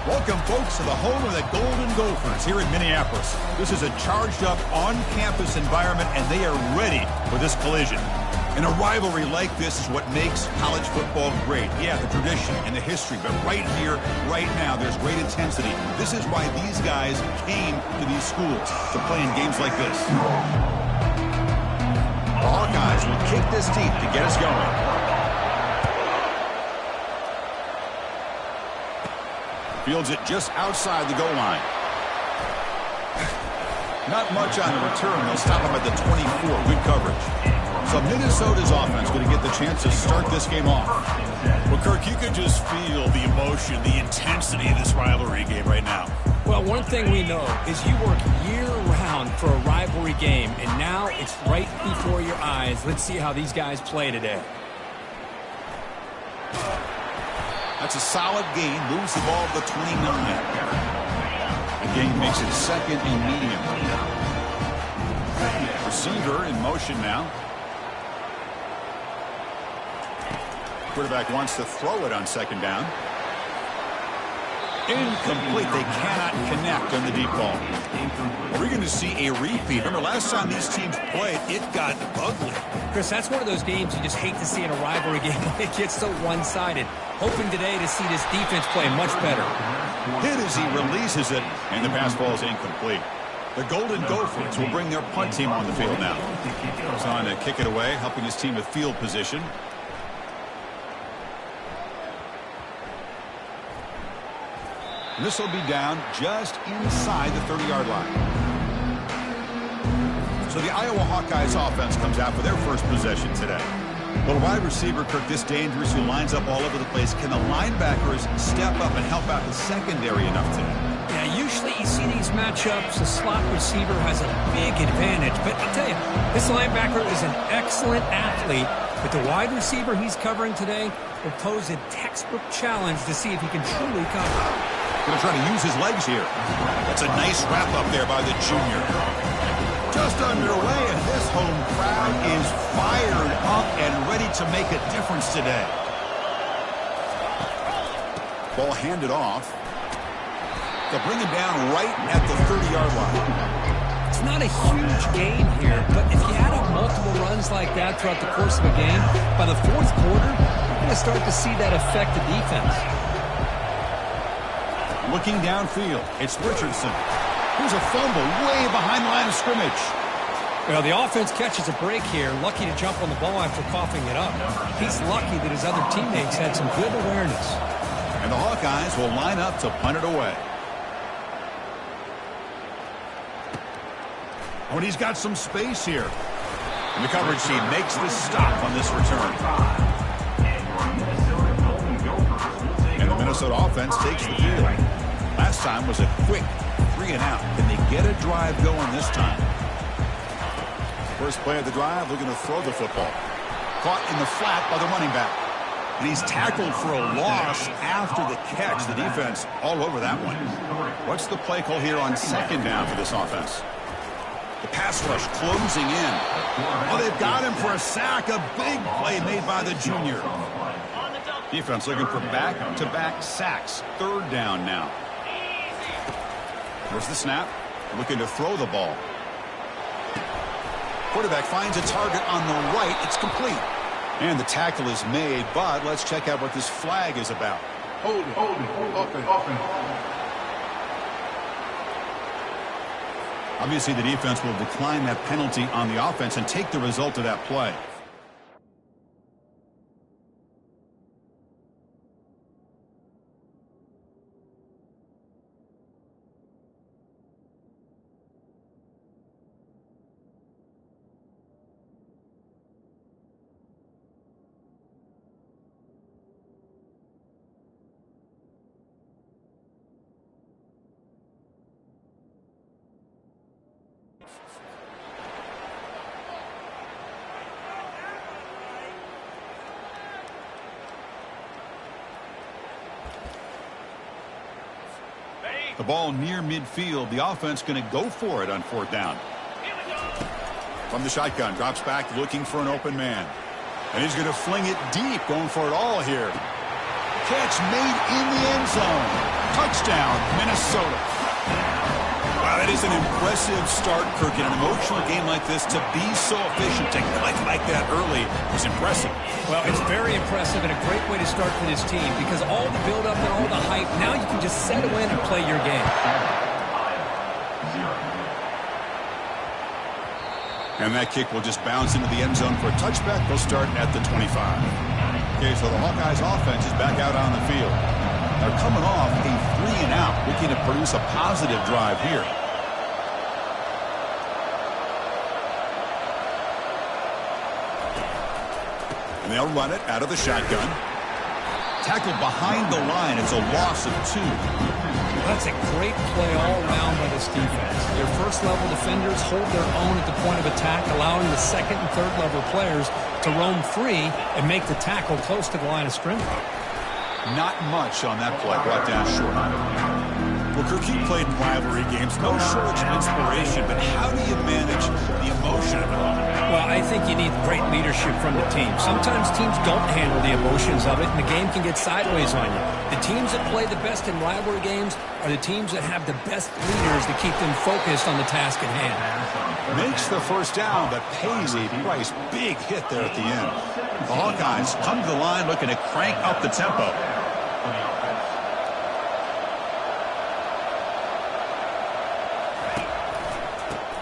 Welcome, folks, to the home of the Golden Gophers here in Minneapolis. This is a charged-up, on-campus environment, and they are ready for this collision. And a rivalry like this is what makes college football great. Yeah, the tradition and the history, but right here, right now, there's great intensity. This is why these guys came to these schools, to play in games like this. The Hawkeyes will kick this deep to get us going. Fields it just outside the goal line. Not much on the return. They'll stop him at the 24. Good coverage. So Minnesota's offense going to get the chance to start this game off. Well, Kirk, you could just feel the emotion, the intensity of this rivalry game right now. Well, one thing we know is you work year-round for a rivalry game, and now it's right before your eyes. Let's see how these guys play today. That's a solid gain. Moves the ball to the 29. The gain makes it second and medium. Receiver in motion now. Quarterback wants to throw it on second down. Incomplete. They cannot connect on the deep ball. We're going to see a repeat. Remember, last time these teams played, it got ugly. Chris, that's one of those games you just hate to see in a rivalry game. It gets so one-sided. Hoping today to see this defense play much better. Hit as he releases it, and the pass ball is incomplete. The Golden Gophers will bring their punt team on the field now. He's on to kick it away, helping his team with field position. And this will be down just inside the 30-yard line. So the Iowa Hawkeyes offense comes out for their first possession today. Little wide receiver, Kirk, this dangerous, who lines up all over the place. Can the linebackers step up and help out the secondary enough today? Yeah, usually you see these matchups, the slot receiver has a big advantage. But I'll tell you, this linebacker is an excellent athlete, but the wide receiver he's covering today will pose a textbook challenge to see if he can truly cover. Going to try to use his legs here. That's a nice wrap up there by the junior. Just underway, and this home crowd is fired up and ready to make a difference today. Ball handed off. They'll bring him down right at the 30-yard line. It's not a huge gain here, but if you add up multiple runs like that throughout the course of a game, by the fourth quarter, you're going to start to see that affect the defense. Looking downfield, it's Richardson. Here's a fumble way behind the line of scrimmage. Well, the offense catches a break here. Lucky to jump on the ball after coughing it up. He's lucky that his other teammates had some good awareness. And the Hawkeyes will line up to punt it away. Oh, and he's got some space here. And the coverage team makes the stop on this return. And the Minnesota offense takes the field. Last time was a quick 3-and-out. Can they get a drive going this time? First play of the drive, looking to throw the football. Caught in the flat by the running back. And he's tackled for a loss after the catch. The defense all over that one. What's the play call here on second down for this offense? The pass rush closing in. Oh, they've got him for a sack. A big play made by the junior. Defense looking for back-to-back sacks. Third down now. Here's the snap. Looking to throw the ball. Quarterback finds a target on the right. It's complete. And the tackle is made, but let's check out what this flag is about. Hold it. Open. Obviously, the defense will decline that penalty on the offense and take the result of that play. The ball near midfield. The offense going to go for it on fourth down. From the shotgun, drops back looking for an open man. And he's going to fling it deep, going for it all here. Catch made in the end zone. Touchdown, Minnesota. Wow, that is an impressive start, Kirk. In an emotional game like this, to be so efficient, to click like that early is impressive. Well, it's very impressive and a great way to start for this team because all the build-up and all the hype, now you can just settle in and play your game. And that kick will just bounce into the end zone for a touchback. They'll start at the 25. Okay, so the Hawkeyes offense is back out on the field. They're coming off a 3-and-out, looking to produce a positive drive here. And they'll run it out of the shotgun. Tackled behind the line. It's a loss of 2. That's a great play all around by this defense. Their first-level defenders hold their own at the point of attack, allowing the second and third-level players to roam free and make the tackle close to the line of scrimmage. Not much on that play, brought down short. Well, Kirk, you played in rivalry games. No shortage of inspiration, but how do you manage the emotion of it all? Well, I think you need great leadership from the team. Sometimes teams don't handle the emotions of it, and the game can get sideways on you. The teams that play the best in rivalry games are the teams that have the best leaders to keep them focused on the task at hand. Makes the first down, but pays a price. Big hit there at the end. The Hawkeyes come to the line looking to crank up the tempo.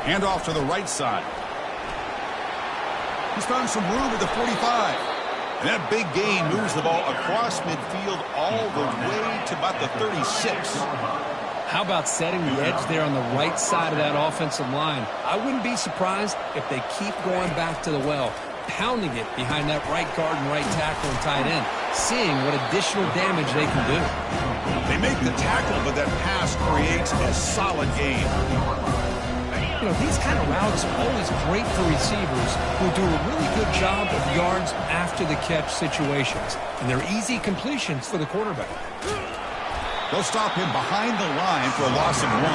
Handoff to the right side. He's found some room at the 45. And that big gain moves the ball across midfield all the way to about the 36. How about setting the edge there on the right side of that offensive line? I wouldn't be surprised if they keep going back to the well, pounding it behind that right guard and right tackle and tight end, seeing what additional damage they can do. They make the tackle, but that pass creates a solid gain. You know, these kind of routes are always great for receivers who do a really good job of yards after the catch situations. And they're easy completions for the quarterback. They'll stop him behind the line for a loss of 1.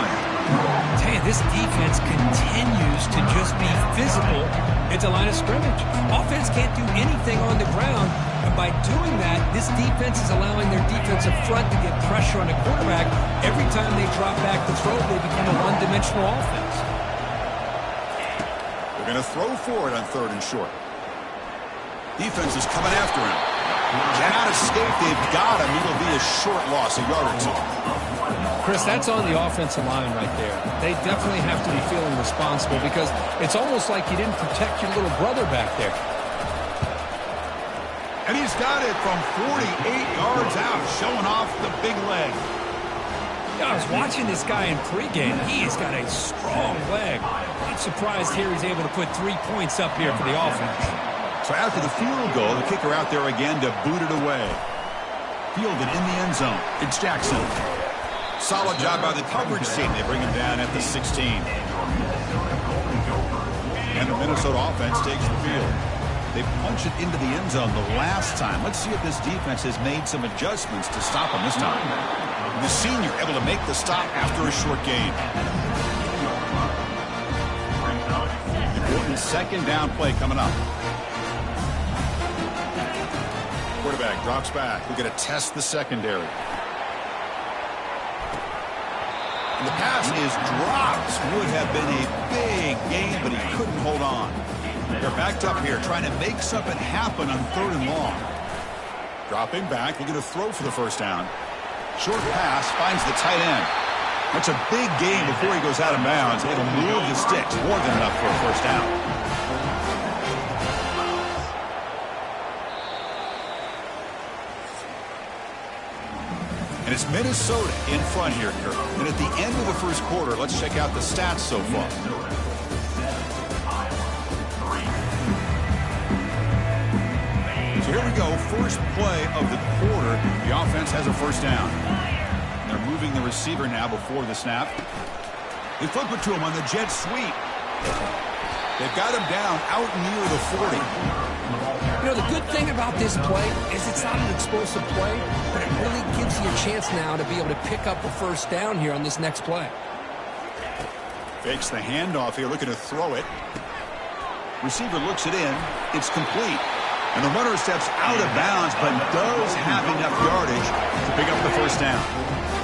Tell you, this defense continues to just be physical at the line of scrimmage. Offense can't do anything on the ground. And by doing that, this defense is allowing their defensive front to get pressure on the quarterback. Every time they drop back to throw, they become a one-dimensional offense. They're going to throw for it on 3rd and short. Defense is coming after him. Cannot escape. They've got him. It'll be a short loss, a yard or 2. Chris, that's on the offensive line right there. They definitely have to be feeling responsible because it's almost like you didn't protect your little brother back there. And he's got it from 48 yards out, showing off the big leg. Yeah, I was watching this guy in pregame. He has got a strong leg. Not surprised here he's able to put 3 points up here for the offense. So after the field goal, the kicker out there again to boot it away. Fielded in the end zone. It's Jackson. Solid job by the coverage team. They bring him down at the 16. And the Minnesota offense takes the field. They punch it into the end zone the last time. Let's see if this defense has made some adjustments to stop him this time. The senior able to make the stop after a short gain. Important 2nd down play coming up. Quarterback drops back. We're going to test the secondary. And the pass is dropped. Would have been a big gain, but he couldn't hold on. They're backed up here, trying to make something happen on 3rd and long. Dropping back, looking to throw for the first down. Short pass, finds the tight end. That's a big gain before he goes out of bounds. It'll move the sticks, more than enough for a first down. And it's Minnesota in front here, Kirk. And at the end of the first quarter, let's check out the stats so far. So here we go, first play of the quarter. The offense has a first down. They're moving the receiver now before the snap. They flip it to him on the jet sweep. They've got him down out near the 40. You know, the good thing about this play is it's not an explosive play, but it really gives you a chance now to be able to pick up a first down here on this next play. Fakes the handoff here, looking to throw it. Receiver looks it in. It's complete. And the runner steps out of bounds, but does have enough yardage to pick up the first down.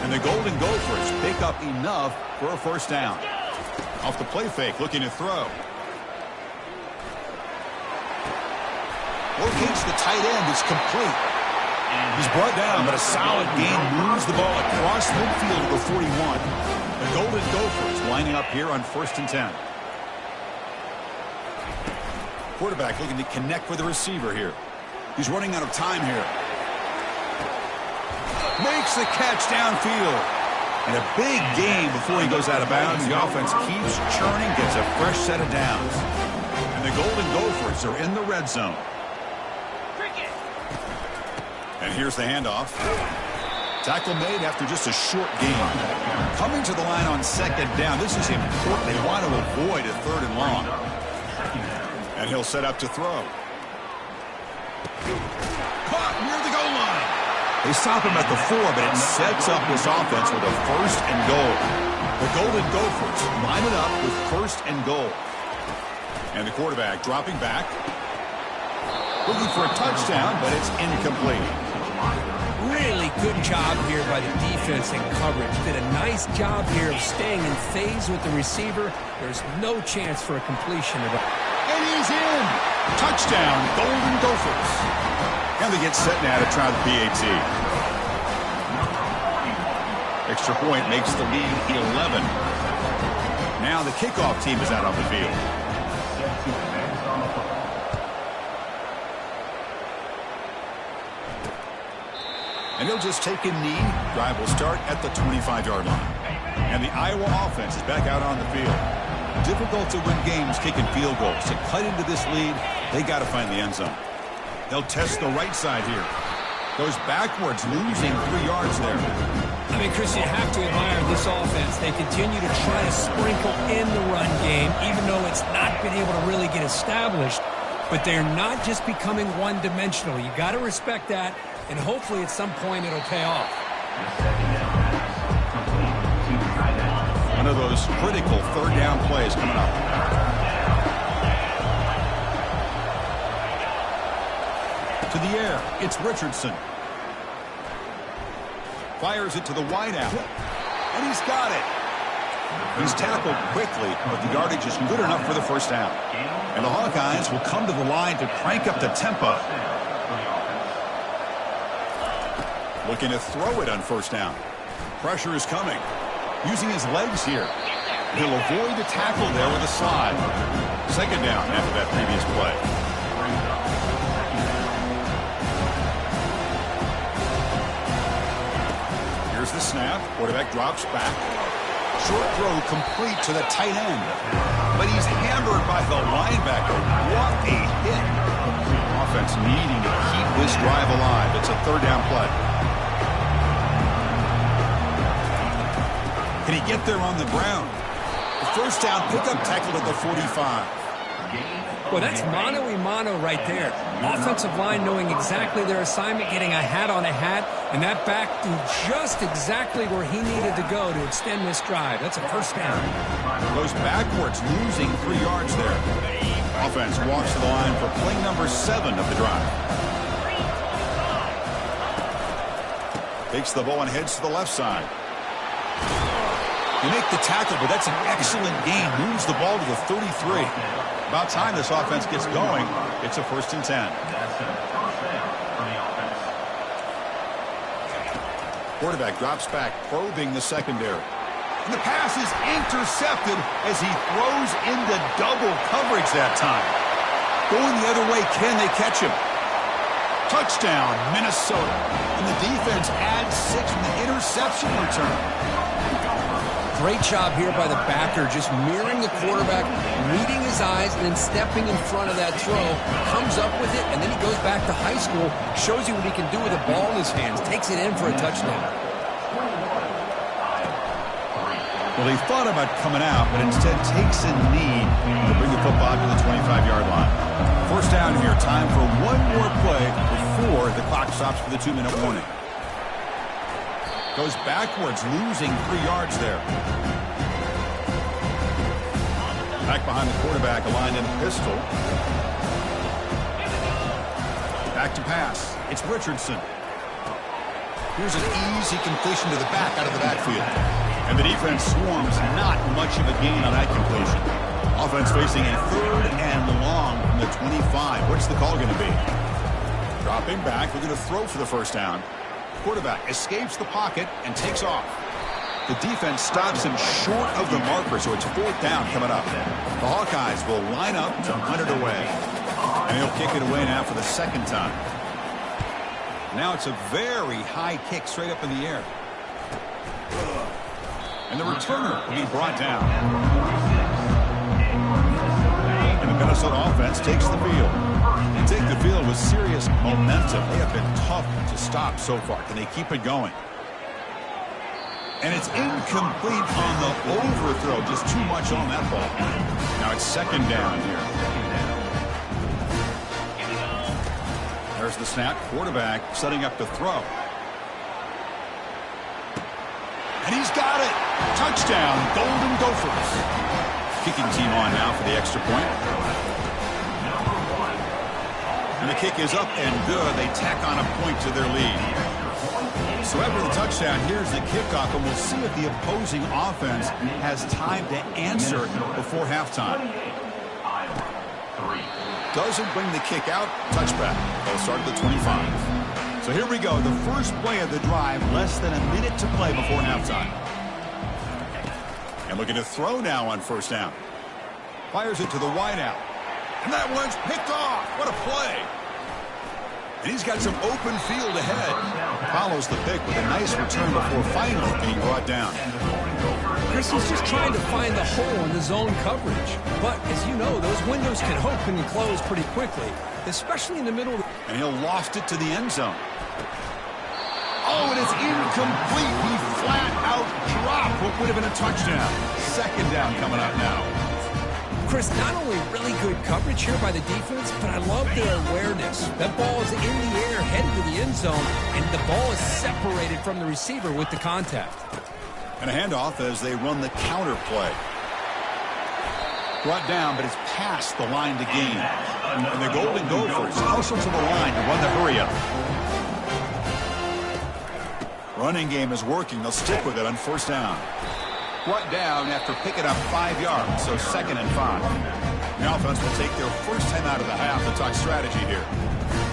And the Golden Gophers pick up enough for a first down. Off the play fake, looking to throw. Locates the tight end. It's complete. He's brought down, but a solid gain moves the ball across midfield to the 41. The Golden Gophers lining up here on 1st and 10. Quarterback looking to connect with the receiver here. He's running out of time here. Makes the catch downfield. And a big gain before he goes out of bounds. The offense keeps churning, gets a fresh set of downs. And the Golden Gophers are in the red zone. And here's the handoff. Tackle made after just a short gain. Coming to the line on 2nd down. This is important. They want to avoid a 3rd and long. And he'll set up to throw. Caught near the goal line. They stop him at the 4, but it sets up this offense with a 1st and goal. The Golden Gophers line it up with 1st and goal. And the quarterback dropping back. Looking for a touchdown, but it's incomplete. Really good job here by the defense and coverage. Did a nice job here of staying in phase with the receiver. There's no chance for a completion at all. And he's in. Touchdown, Golden Gophers. And they get set now to try the PAT. Extra point makes the lead 11. Now the kickoff team is out on the field. And he'll just take a knee. Drive will start at the 25-yard line. And the Iowa offense is back out on the field. Difficult to win games kicking field goals. To cut into this lead, they got to find the end zone. They'll test the right side here. Goes backwards, losing 3 yards there. I mean, Chris, you have to admire this offense. They continue to try to sprinkle in the run game, even though it's not been able to really get established. But they're not just becoming one-dimensional. You got to respect that, and hopefully at some point it'll pay off. One of those critical 3rd down plays coming up. To the air, it's Richardson. Fires it to the wideout. And he's got it. He's tackled quickly, but the yardage is good enough for the first down. And the Hawkeyes will come to the line to crank up the tempo. Looking to throw it on 1st down. Pressure is coming. Using his legs here. He'll avoid the tackle there with a slide. 2nd down after that previous play. Here's the snap. Quarterback drops back. Short throw complete to the tight end. But he's hammered by the linebacker. What a hit. Offense needing to keep this drive alive. It's a 3rd down play. Can he get there on the ground? The 1st down pickup tackled at the 45. Well, that's mano-a-mano right there. Offensive line knowing exactly their assignment, getting a hat on a hat, and that back threw just exactly where he needed to go to extend this drive. That's a 1st down. Goes backwards, losing 3 yards there. Offense walks to the line for play number 7 of the drive. Takes the ball and heads to the left side. You make the tackle, but that's an excellent gain. Moves the ball to the 33. About time this offense gets going. It's a 1st and 10. Quarterback drops back, probing the secondary. And the pass is intercepted as he throws into double coverage that time. Going the other way, can they catch him? Touchdown, Minnesota. And the defense adds 6 from the interception return. Great job here by the backer, just mirroring the quarterback, reading his eyes, and then stepping in front of that throw. Comes up with it, and then he goes back to high school, shows you what he can do with a ball in his hands, takes it in for a touchdown. Well, he thought about coming out, but instead takes a knee to bring the football to the 25-yard line. 1st down here, time for one more play before the clock stops for the 2-minute warning. Goes backwards, losing 3 yards there. Back behind the quarterback, aligned in pistol. Back to pass. It's Richardson. Here's an easy completion to the back out of the backfield. And the defense swarms not much of a gain on that completion. Offense facing a 3rd and long from the 25. What's the call going to be? Dropping back. We're going to throw for the first down. Quarterback escapes the pocket and takes off. The defense stops him short of the marker, so it's 4th down coming up. The Hawkeyes will line up to hunt it away. And he'll kick it away now for the 2nd time. Now it's a very high kick straight up in the air. And the returner will be brought down. And the Minnesota offense takes the field. They take the field with serious momentum. They have been tough to stop so far. Can they keep it going? And it's incomplete on the overthrow. Just too much on that ball. Now it's 2nd down here. There's the snap. Quarterback setting up to throw. And he's got it. Touchdown, Golden Gophers. Kicking team on now for the extra point. And the kick is up and good. They tack on a point to their lead. So after the touchdown, here's the kickoff, and we'll see if the opposing offense has time to answer before halftime. Doesn't bring the kick out. Touchback. They'll start at the 25. So here we go. The first play of the drive. Less than a minute to play before halftime. And looking to throw now on 1st down. Fires it to the wideout. And that one's picked off. What a play. And he's got some open field ahead. Follows the pick with a nice return before finally being brought down. Chris is just trying to find the hole in the zone coverage. But as you know, those windows can open and close pretty quickly, especially in the middle. And he'll loft it to the end zone. Oh, and it's incomplete. He flat out dropped what would have been a touchdown. 2nd down coming up now. Chris, not only really good coverage here by the defense, but I love their awareness. That ball is in the air, headed to the end zone, and the ball is separated from the receiver with the contact. And a handoff as they run the counter play. Brought down, but it's past the line to gain. And the Golden Gophers hustle to the line to run the hurry-up. Running game is working. They'll stick with it on 1st down. Brought down after picking up 5 yards, so 2nd and 5. The offense will take their first time out of the half to talk strategy here.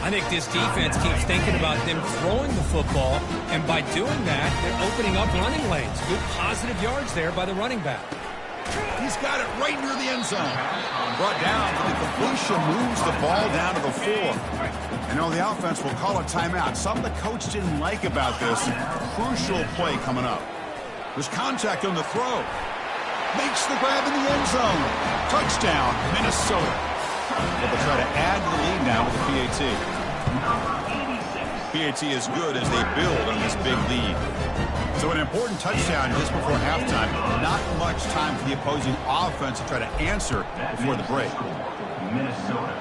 I think this defense keeps thinking about them throwing the football, and by doing that, they're opening up running lanes. Good positive yards there by the running back. He's got it right near the end zone. Brought down, but the completion moves the ball down to the 4. And now the offense will call a timeout. Something the coach didn't like about this. Crucial play coming up. There's contact on the throw. Makes the grab in the end zone. Touchdown, Minnesota. But they'll try to add to the lead now with the PAT. PAT is good as they build on this big lead. So an important touchdown just before halftime. Not much time for the opposing offense to try to answer before the break. Minnesota,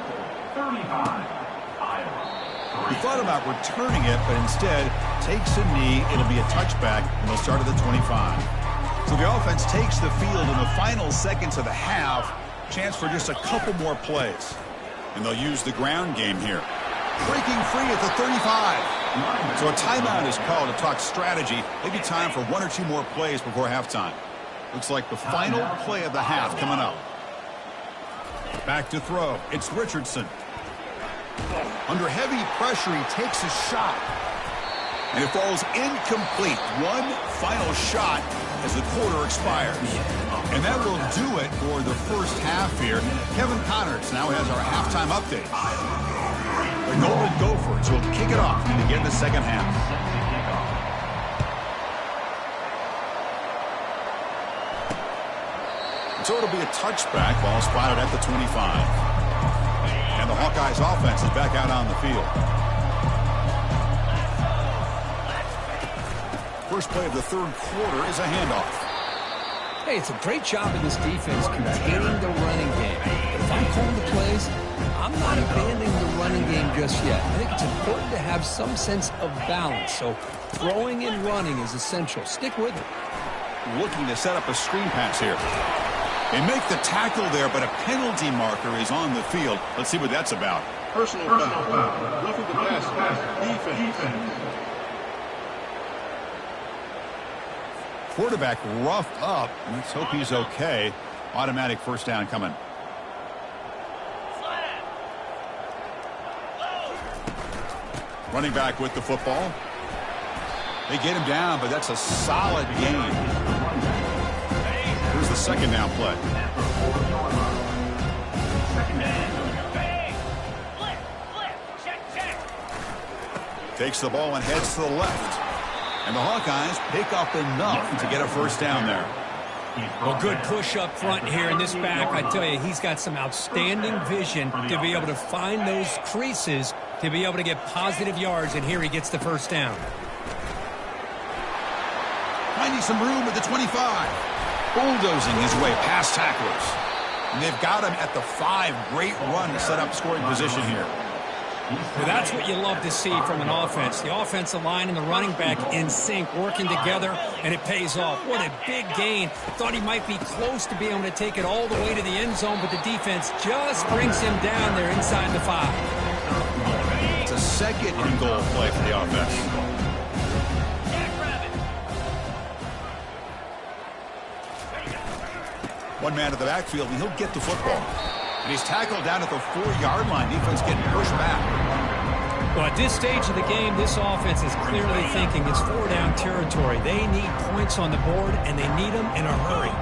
35. He thought about returning it, but instead takes a knee. It'll be a touchback, and they'll start at the 25. So the offense takes the field in the final seconds of the half. Chance for just a couple more plays. And they'll use the ground game here. Breaking free at the 35. So a timeout is called to talk strategy. Maybe time for 1 or 2 more plays before halftime. Looks like the final play of the half coming up. Back to throw. It's Richardson. Under heavy pressure, he takes a shot. And it falls incomplete. One final shot as the quarter expires. And that will do it for the first half here. Kevin Connors now has our halftime update. The Golden Gophers will kick it off to begin the second half. So it'll be a touchback. Ball spotted at the 25. And the Hawkeyes offense is back out on the field. First play of the 3rd quarter is a handoff. Hey, it's a great job of this defense containing the running game. But if I'm calling the plays, I'm not abandoning the running game just yet. I think it's important to have some sense of balance. So throwing and running is essential. Stick with it. Looking to set up a screen pass here. They make the tackle there, but a penalty marker is on the field. Let's see what that's about. Personal foul. Roughing the pass. Defense. quarterback roughed up. Let's hope he's okay. Automatic first down coming. Running back with the football. They get him down, but that's a solid gain. Here's the second down play. Takes the ball and heads to the left. And the Hawkeyes pick up enough to get a first down there. Well, good push up front here in this back. I tell you, he's got some outstanding vision to be able to find those creases, to be able to get positive yards, and here he gets the first down. Finding some room at the 25. Bulldozing his way past tacklers. And they've got him at the 5. Great run to set up scoring position here. Well, that's what you love to see from an offense. The offensive line and the running back in sync, working together, and it pays off. What a big gain. Thought he might be close to being able to take it all the way to the end zone, but the defense just brings him down there inside the 5. It's a second and goal play for the offense. One man at the backfield, and he'll get the football. And he's tackled down at the 4-yard line. Defense getting pushed back. Well, at this stage of the game, this offense is clearly thinking it's 4-down territory. They need points on the board, and they need them in a hurry.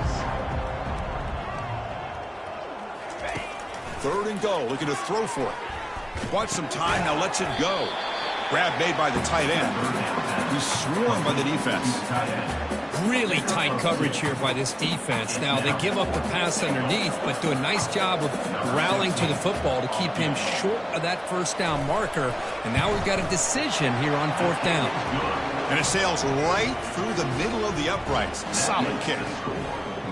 Third and goal, looking to throw for it. Bought some time, now lets it go. Grab made by the tight end. He's swarmed by the defense. Really tight coverage here by this defense. Now, they give up the pass underneath, but do a nice job of rallying to the football to keep him short of that first down marker. And now we've got a decision here on 4th down. And it sails right through the middle of the uprights. Solid kick.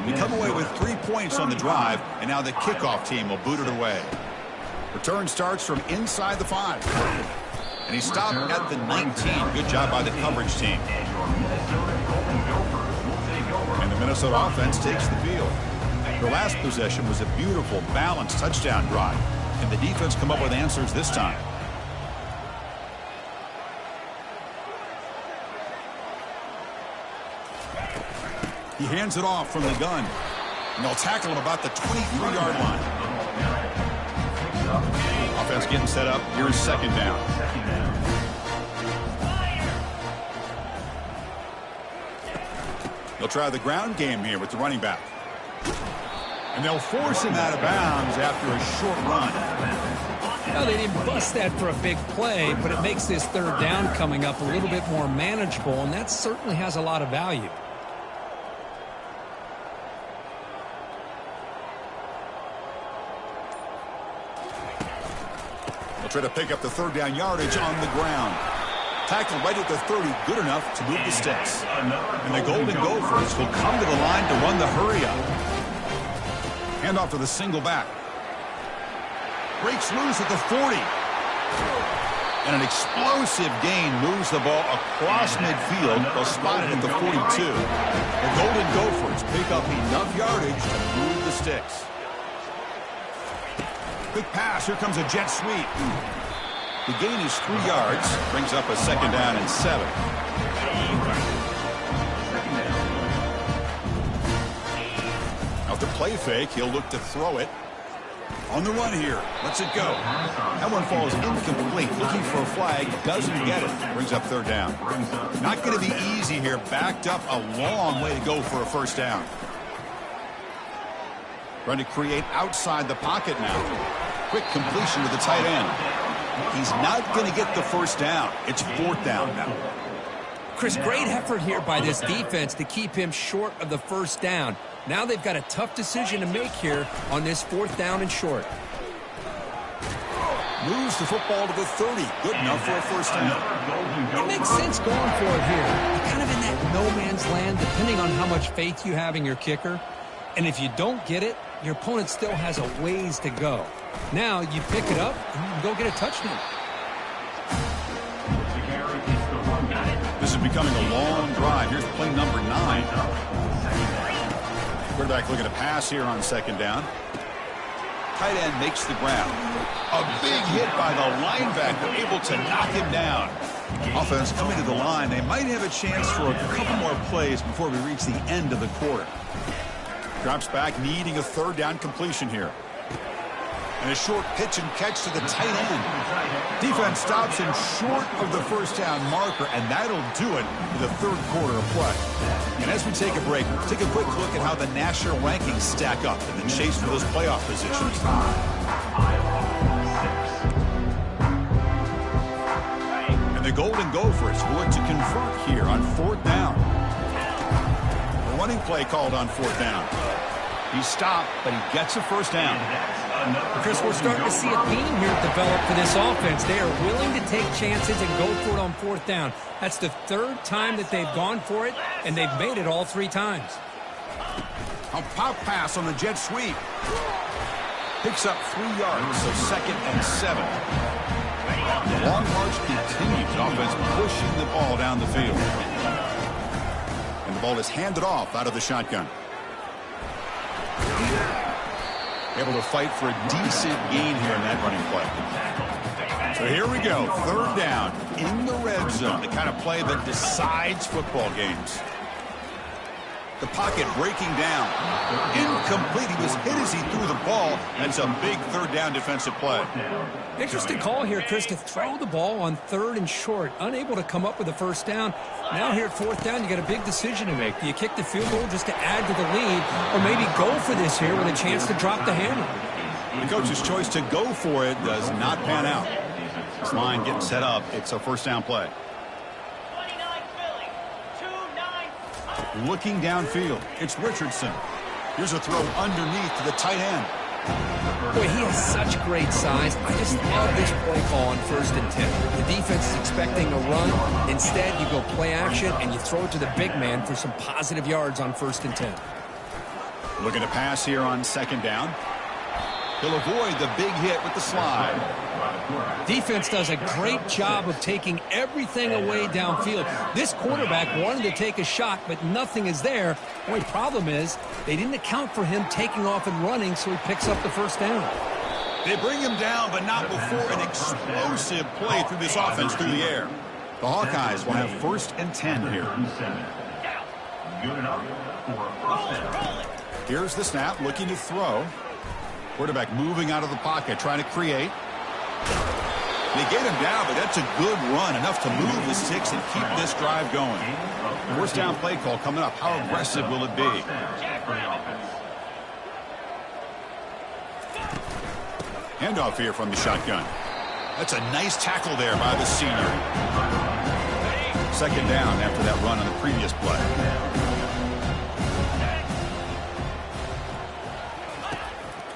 We come away with 3 points on the drive, and now the kickoff team will boot it away. Return starts from inside the 5. And he stopped at the 19. Good job by the coverage team. And the Minnesota offense takes the field. Their last possession was a beautiful, balanced touchdown drive. And the defense come up with answers this time. He hands it off from the gun. And they'll tackle him about the 23-yard line. Offense getting set up. Here's second down. They'll try the ground game here with the running back. And they'll force him out of bounds after a short run. Well, they didn't bust that for a big play, but it makes this 3rd down coming up a little bit more manageable, and that certainly has a lot of value. They'll try to pick up the 3rd down yardage on the ground. Tackled right at the 30, good enough to move the sticks. And the Golden Gophers will come to the line to run the hurry up. Hand off to the single back. Breaks loose at the 40. And an explosive gain moves the ball across midfield. They'll spot it at the 42. The Golden Gophers pick up enough yardage to move the sticks. Quick pass, here comes a jet sweep. The gain is 3 yards, brings up a 2nd down and 7. After play fake, he'll look to throw it. On the run here, lets it go. That one falls incomplete, looking for a flag, doesn't get it. Brings up 3rd down. Not going to be easy here, backed up a long way to go for a first down. Trying to create outside the pocket now. Quick completion to the tight end. He's not going to get the first down. It's 4th down now. Chris, great effort here by this defense to keep him short of the first down. Now they've got a tough decision to make here on this 4th down and short. Moves the football to the 30. Good enough for a first down. It makes sense going for it here. You're kind of in that no man's land, depending on how much faith you have in your kicker. And if you don't get it, your opponent still has a ways to go. Now you pick it up and you can go get a touchdown. This is becoming a long drive. Here's play number 9. Quarterback looking to pass here on 2nd down. Tight end makes the grab. A big hit by the linebacker, able to knock him down. Offense coming to the line. They might have a chance for a couple more plays before we reach the end of the quarter. Drops back, needing a third down completion here. And a short pitch and catch to the tight end. Defense stops him short of the first down marker, and that'll do it for the third quarter of play. And as we take a break, take a quick look at how the national rankings stack up in the chase for those playoff positions. And the Golden Gophers will look to convert here on fourth down. A running play called on fourth down. He's stopped, but he gets a first down. Chris, we're starting to see a theme here develop for this offense. They are willing to take chances and go for it on fourth down. That's the third time that they've gone for it, and they've made it all 3 times. A pop pass on the jet sweep. Picks up 3 yards, so 2nd and 7. The long march continues. Offense pushing the ball down the field. And the ball is handed off out of the shotgun. Able to fight for a decent gain here in that running play. So here we go. Third down in the red zone. The kind of play that decides football games. The pocket breaking down. Incomplete. He was hit as he threw the ball. That's a big third down defensive play. Interesting call here, Chris, to throw the ball on 3rd and short. Unable to come up with a first down. Now here at 4th down, you got a big decision to make. Do you kick the field goal just to add to the lead, or maybe go for this here with a chance to drop the hammer? The coach's choice to go for it does not pan out. This line getting set up. It's a first down play. Looking downfield, it's Richardson. Here's a throw underneath to the tight end. Boy, he has such great size. I just love this play call on 1st and 10. The defense is expecting a run. Instead, you go play action, and you throw it to the big man for some positive yards on 1st and 10. Looking to pass here on 2nd down. He'll avoid the big hit with the slide. Defense does a great job of taking everything away downfield. This quarterback wanted to take a shot, but nothing is there. The only problem is they didn't account for him taking off and running, so he picks up the first down. They bring him down, but not before an explosive play through this offense through the air. The Hawkeyes will have 1st and 10 here. Here's the snap, looking to throw. Quarterback moving out of the pocket, trying to create. They get him down, but that's a good run, enough to move the sticks and keep this drive going. The first down play call coming up. How aggressive will it be? Handoff here from the shotgun. That's a nice tackle there by the senior. 2nd down after that run on the previous play.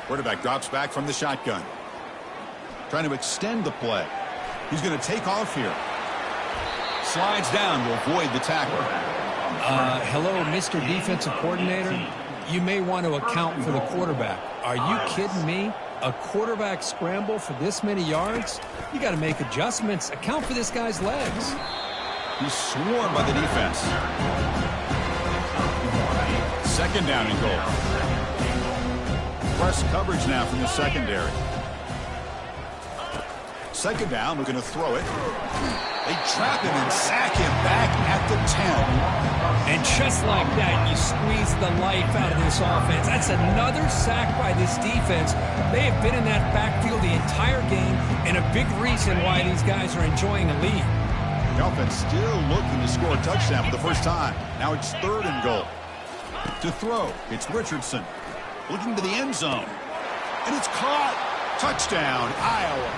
Quarterback drops back from the shotgun. Trying to extend the play. He's going to take off here. Slides down to avoid the tackle. Hello, Mr. Defensive Coordinator. You may want to account for the quarterback. Are you kidding me? A quarterback scramble for this many yards? You got to make adjustments. Account for this guy's legs. He's swarmed by the defense. 2nd down and goal. Press coverage now from the secondary. 2nd down, we're going to throw it. They trap him and sack him back at the 10. And just like that, you squeeze the life out of this offense. That's another sack by this defense. They have been in that backfield the entire game, and a big reason why these guys are enjoying a lead. The offense still looking to score a touchdown for the first time. Now it's 3rd and goal. To throw, it's Richardson. Looking to the end zone. And it's caught. Touchdown, Iowa.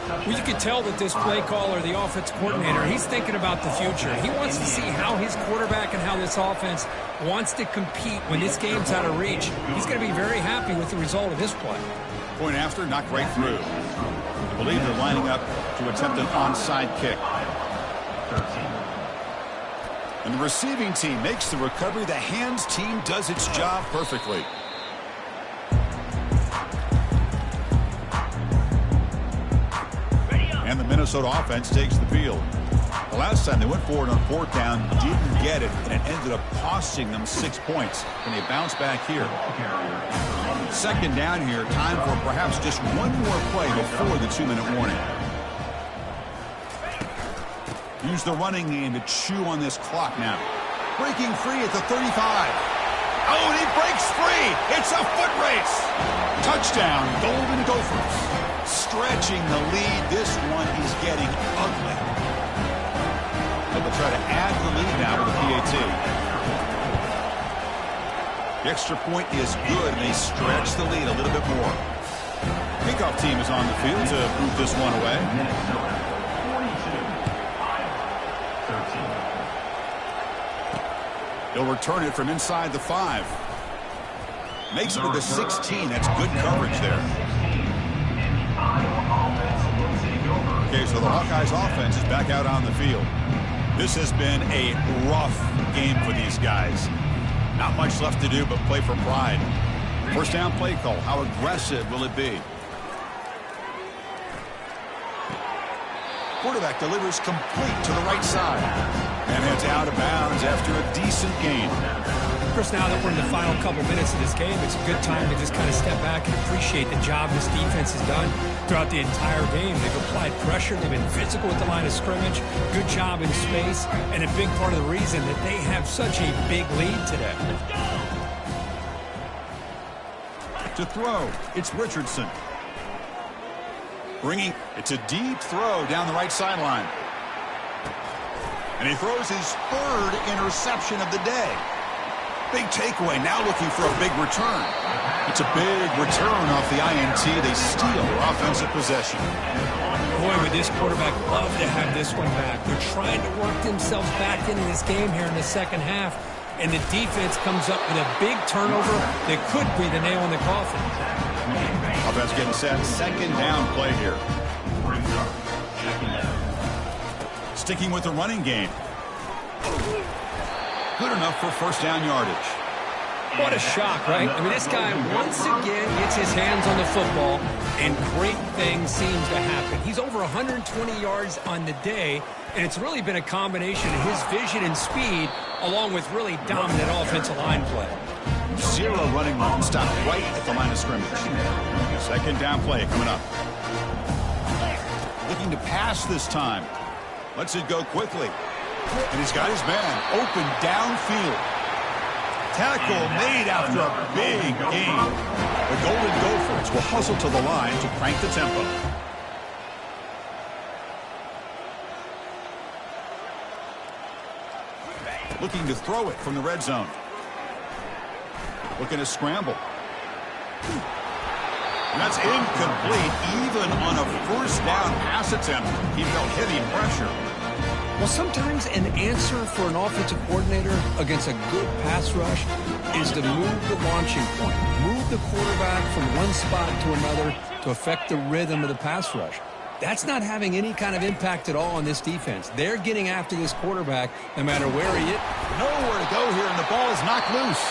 Well, you can tell that this play caller, the offense coordinator, he's thinking about the future. He wants to see how his quarterback and how this offense wants to compete when this game's out of reach. He's going to be very happy with the result of this play. Point after, knocked right through. I believe they're lining up to attempt an onside kick. And the receiving team makes the recovery. The hands team does its job perfectly. And the Minnesota offense takes the field. The last time they went forward on 4th down, didn't get it, and it ended up costing them 6 points. And they bounce back here. Second down here. Time for perhaps just one more play before the 2-minute warning. Use the running game to chew on this clock now. Breaking free at the 35. Oh, and he breaks free. It's a foot race. Touchdown, Golden Gophers. Stretching the lead. This one is getting ugly. But they'll try to add to the lead now with a PAT. The extra point is good, and they stretch the lead a little bit more. Kickoff team is on the field to boot this one away. He'll return it from inside the 5. Makes it to the 16. That's good coverage there. Okay, so the Hawkeyes offense is back out on the field. This has been a rough game for these guys. Not much left to do but play for pride. First down play call. How aggressive will it be? Quarterback delivers complete to the right side. And heads out of bounds after a decent gain. Of course, now that we're in the final couple minutes of this game, it's a good time to just kind of step back and appreciate the job this defense has done throughout the entire game. They've applied pressure. They've been physical at the line of scrimmage. Good job in space. And a big part of the reason that they have such a big lead today. To throw, it's Richardson. It's a deep throw down the right sideline. And he throws his third interception of the day. Big takeaway, now looking for a big return. It's a big return off the INT. They steal offensive possession. Boy, would this quarterback love to have this one back. They're trying to work themselves back into this game here in the second half. And the defense comes up with a big turnover that could be the nail in the coffin. Offense getting set. Second down play here. Sticking with the running game. Good enough for first down yardage. What a shock, right? I mean, this guy once again gets his hands on the football, and great things seems to happen. He's over 120 yards on the day, and it's really been a combination of his vision and speed, along with really dominant offensive line play. Zero running room. Stopped right at the line of scrimmage. Second down play coming up. Looking to pass this time. Lets it go quickly. And he's got his man open downfield. Tackle made after a big gain. The Golden Gophers will hustle to the line to crank the tempo. Looking to throw it from the red zone. Looking to scramble. And that's incomplete, even on a first down pass attempt. He felt heavy pressure. Well, sometimes an answer for an offensive coordinator against a good pass rush is to move the launching point. Move the quarterback from one spot to another to affect the rhythm of the pass rush. That's not having any kind of impact at all on this defense. They're getting after this quarterback no matter where he is. Nowhere to go here, and the ball is knocked loose.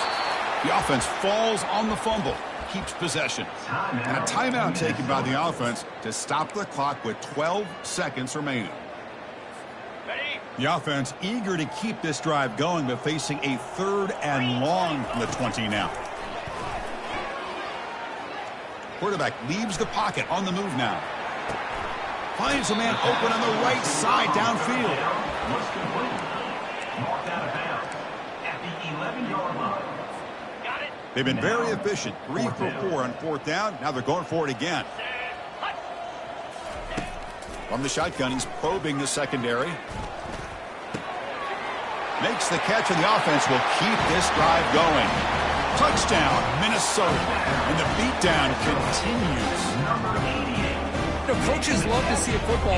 The offense falls on the fumble, keeps possession. And a timeout taken by the offense to stop the clock with 12 seconds remaining. The offense eager to keep this drive going, but facing a third and long from the 20 now. Quarterback leaves the pocket on the move now. Finds a man open on the right side downfield. They've been very efficient. 3 for 4 on fourth down. Now they're going for it again. From the shotgun, he's probing the secondary. Makes the catch, and the offense will keep this drive going. Touchdown, Minnesota. And the beatdown continues. Coaches love to see a football